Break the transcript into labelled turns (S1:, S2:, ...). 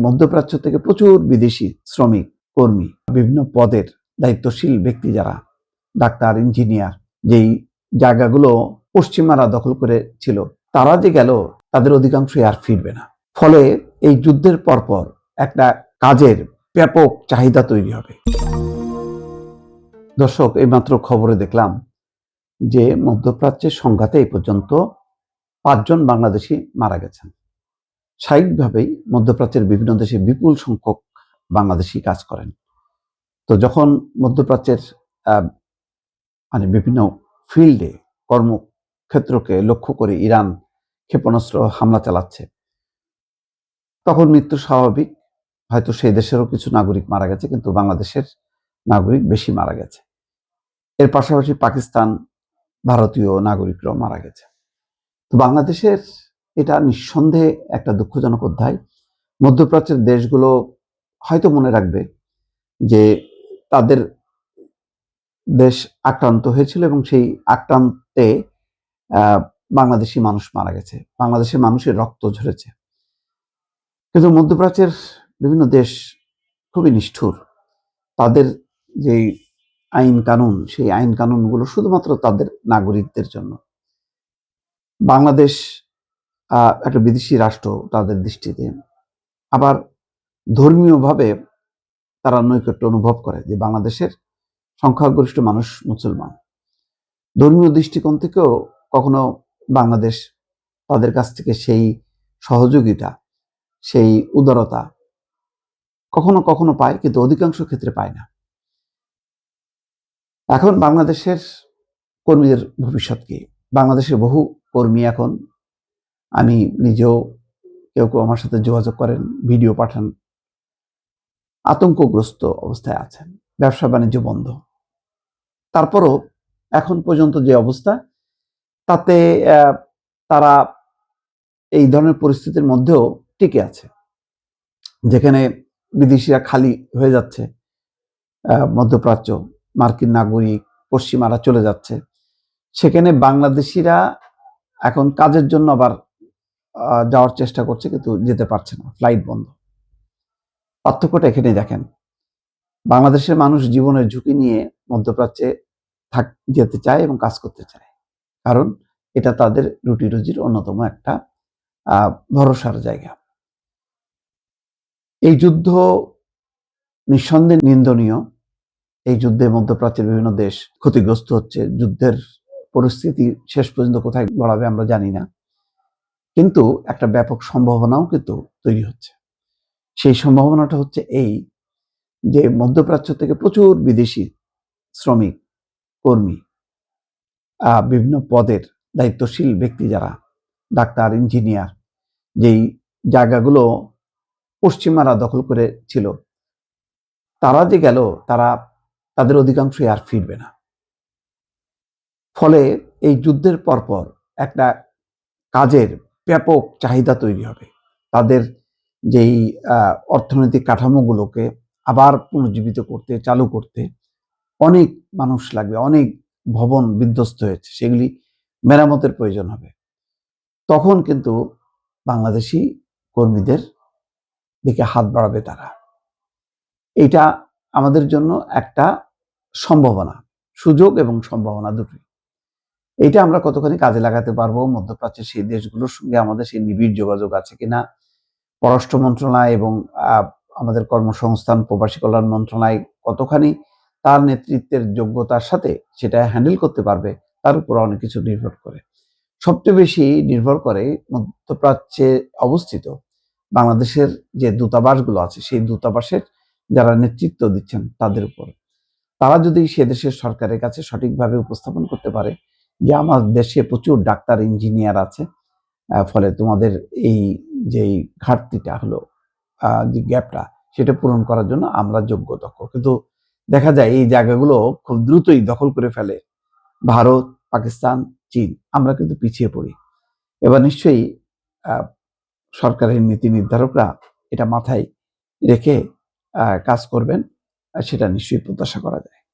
S1: মধ্যপ্রাচ্য থেকে প্রচুর বিদেশি শ্রমিক কর্মী, বিভিন্ন পদের দায়িত্বশীল ব্যক্তি যারা ডাক্তার, ইঞ্জিনিয়ার, যেই জায়গাগুলো পশ্চিমারা দখল করেছিল, তারা যে গেল তাদের অধিকাংশই আর ফিরবে না। ফলে এই যুদ্ধের পরপর একটা কাজের ব্যাপক চাহিদা তৈরি হবে। দর্শক, এইমাত্র খবরে দেখলাম যে মধ্যপ্রাচ্যের সংঘাতে এই পর্যন্ত 5 জন বাংলাদেশি মারা গেছেন। স্বাভাবিকভাবেই মধ্যপ্রাচ্যের বিভিন্ন দেশে বিপুল সংখ্যক বাংলাদেশি কাজ করেন। তো যখন মধ্যপ্রাচ্যের বিভিন্ন ফিল্ডে কর্মক্ষেত্রকে লক্ষ্য করে ইরান ক্ষেপণাস্ত্র হামলা চালাচ্ছে, তখন মৃত্যু স্বাভাবিক। হয়তো সেই দেশেরও কিছু নাগরিক মারা গেছে, কিন্তু বাংলাদেশের নাগরিক বেশি মারা গেছে। এর পাশাপাশি পাকিস্তান, ভারতীয় নাগরিকরাও মারা গেছে। তো বাংলাদেশের এটা নিঃসন্দেহে একটা দুঃখজনক অধ্যায়। মধ্যপ্রাচ্যের দেশগুলো হয়তো মনে রাখবে যে তাদের দেশ আক্রান্ত হয়েছিল এবং সেই আক্রান্তে বাংলাদেশি মানুষ মারা গেছে, বাংলাদেশের মানুষের রক্ত ঝরেছে। কিন্তু মধ্যপ্রাচ্যের বিভিন্ন দেশ খুবই নিষ্ঠুর। তাদের যে আইন কানুন, সেই আইন কানুনগুলো শুধুমাত্র তাদের নাগরিকদের জন্য। বাংলাদেশ একটা বিদেশি রাষ্ট্র তাদের দৃষ্টিতে, আবার ধর্মীয়ভাবে তারা নৈকট্য অনুভব করে যে বাংলাদেশের সংখ্যাগরিষ্ঠ মানুষ মুসলমান। ধর্মীয় দৃষ্টিকোণ থেকেও কখনো বাংলাদেশ তাদের কাছ থেকে সেই সহযোগিতা, সেই উদারতা কখনো কখনো পায়, কিন্তু অধিকাংশ ক্ষেত্রে পায় না। এখন বাংলাদেশের কর্মীদের ভবিষ্যৎ কি? বাংলাদেশের বহু কর্মী এখন, আমি নিজেও, কেউ কেউ আমার সাথে যোগাযোগ করেন, ভিডিও পাঠান, আতঙ্কগ্রস্ত অবস্থায় আছেন। ব্যবসা বাণিজ্য বন্ধ। তারপরও এখন পর্যন্ত যে অবস্থা, তাতে তারা এই ধরনের পরিস্থিতির মধ্যেও টিকে আছে। যেখানে বিদেশিরা খালি হয়ে যাচ্ছে, মধ্যপ্রাচ্য, মার্কিন নাগরিক, পশ্চিমারা চলে যাচ্ছে, সেখানে বাংলাদেশিরা এখন কাজের জন্য আবার যাওয়ার চেষ্টা করছে, কিন্তু যেতে পারছে না, ফ্লাইট বন্ধ। পার্থক্যটা এখানে দেখেন। বাংলাদেশের মানুষ জীবনের ঝুঁকি নিয়ে মধ্যপ্রাচ্যে যেতে চায় এবং কাজ করতে চায়, কারণ এটা তাদের রুটি রুজির অন্যতম একটা ভরসার জায়গা। এই যুদ্ধ নিঃসন্দেহে নিন্দনীয়। এই যুদ্ধে মধ্যপ্রাচ্যের বিভিন্ন দেশ ক্ষতিগ্রস্ত হচ্ছে। যুদ্ধের পরিস্থিতি শেষ পর্যন্ত কোথায় গড়াবে আমরা জানি না, কিন্তু একটা ব্যাপক সম্ভাবনাও কিন্তু তৈরি হচ্ছে। সেই সম্ভাবনাটা হচ্ছে এই যে মধ্যপ্রাচ্য থেকে প্রচুর বিদেশি শ্রমিক, কর্মী, বিভিন্ন পদের দায়িত্বশীল ব্যক্তি যারা ডাক্তার, ইঞ্জিনিয়ার, যেই জায়গাগুলো পশ্চিমারা দখল করেছিল, তারা যে গেল তাদের অধিকাংশই আর ফিরবে না। ফলে এই যুদ্ধের পরপর একটা কাজের ব্যাপক চাহিদা তৈরি হবে। তাদের যেই অর্থনৈতিক কাঠামোগুলোকে আবার পুনর্জীবিত করতে, চালু করতে অনেক মানুষ লাগবে। অনেক ভবন বিধ্বস্ত হয়েছে, সেগুলি মেরামতের প্রয়োজন হবে। তখন কিন্তু বাংলাদেশি কর্মীদের দিকে হাত বাড়াবে তারা। এটা আমাদের জন্য একটা সম্ভাবনা, সুযোগ এবং সম্ভাবনা দুটোই। এটা আমরা কতখানি কাজে লাগাতে পারবো, মধ্যপ্রাচ্যের সেই দেশগুলোর সঙ্গে আমাদের সেই নিবিড় যোগাযোগ আছে কিনা, পররাষ্ট্র মন্ত্রণালয় এবং আমাদের কর্মসংস্থান প্রবাসী কল্যাণ মন্ত্রণালয় কতখানি তার নেতৃত্বের যোগ্যতার সাথে সেটা হ্যান্ডেল করতে পারবে, তার উপর অনেক কিছু নির্ভর করে। সবচেয়ে বেশি নির্ভর করে মধ্যপ্রাচ্যে অবস্থিত বাংলাদেশের যে দূতাবাসগুলো আছে, সেই দূতাবাসের যারা নেতৃত্ব দিচ্ছেন তাদের উপর। তারা যদি সে দেশের সরকারের কাছে সঠিকভাবে উপস্থাপন করতে পারে যে আমার দেশে প্রচুর ডাক্তার, ইঞ্জিনিয়ার আছে, ফলে তোমাদের এই যে ঘাটতিটা হলো, যে গ্যাপটা, সেটা পূরণ করার জন্য আমরা যোগ্য দক্ষ। কিন্তু দেখা যায় এই জায়গাগুলো খুব দ্রুতই দখল করে ফেলে ভারত, পাকিস্তান, চীন। আমরা কিন্তু পিছিয়ে পড়ি। এবার নিশ্চয়ই সরকারের নীতি নির্ধারকরা এটা মাথায় রেখে কাজ করবেন, সেটা নিশ্চয়ই প্রত্যাশা করা যায়।